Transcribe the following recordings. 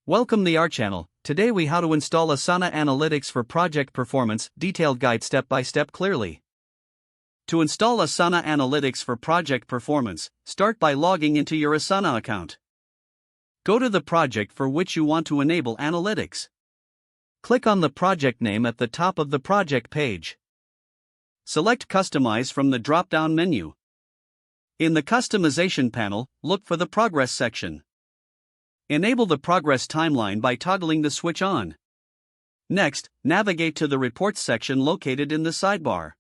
Welcome to our channel. Today we how to install Asana Analytics for project performance, detailed guide step by step clearly. To install Asana Analytics for project performance, start by logging into your Asana account. Go to the project for which you want to enable analytics. Click on the project name at the top of the project page. Select Customize from the drop-down menu. In the Customization panel, look for the Progress section. Enable the progress timeline by toggling the switch on. Next, navigate to the Reports section located in the sidebar.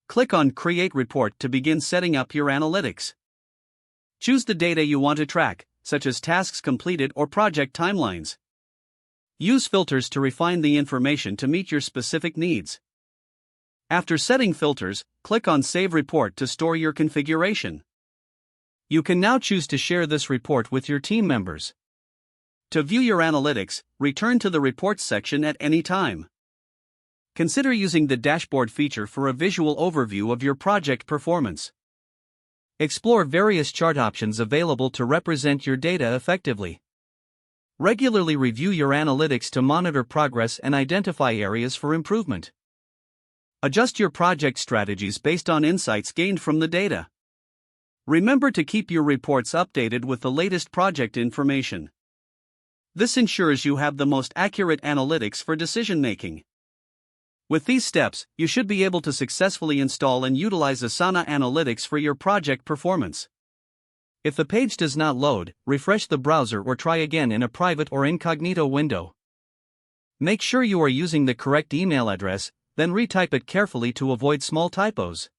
Click on Create Report to begin setting up your analytics. Choose the data you want to track, such as tasks completed or project timelines. Use filters to refine the information to meet your specific needs. After setting filters, click on Save Report to store your configuration. You can now choose to share this report with your team members. To view your analytics, return to the Reports section at any time. Consider using the dashboard feature for a visual overview of your project performance. Explore various chart options available to represent your data effectively. Regularly review your analytics to monitor progress and identify areas for improvement. Adjust your project strategies based on insights gained from the data. Remember to keep your reports updated with the latest project information. This ensures you have the most accurate analytics for decision making. With these steps, you should be able to successfully install and utilize Asana Analytics for your project performance. If the page does not load, refresh the browser or try again in a private or incognito window. Make sure you are using the correct email address, then retype it carefully to avoid small typos.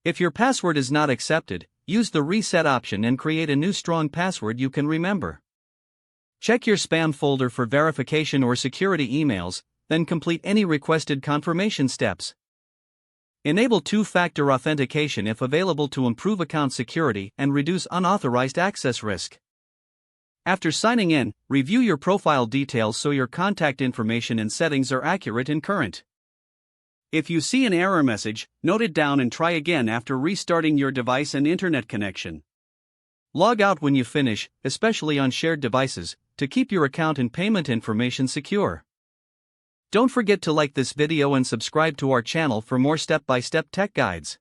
If your password is not accepted, use the reset option and create a new strong password you can remember. Check your spam folder for verification or security emails, then complete any requested confirmation steps. Enable two-factor authentication if available to improve account security and reduce unauthorized access risk. After signing in, review your profile details so your contact information and settings are accurate and current. If you see an error message, note it down and try again after restarting your device and internet connection. Log out when you finish, especially on shared devices, to keep your account and payment information secure. Don't forget to like this video and subscribe to our channel for more step-by-step tech guides.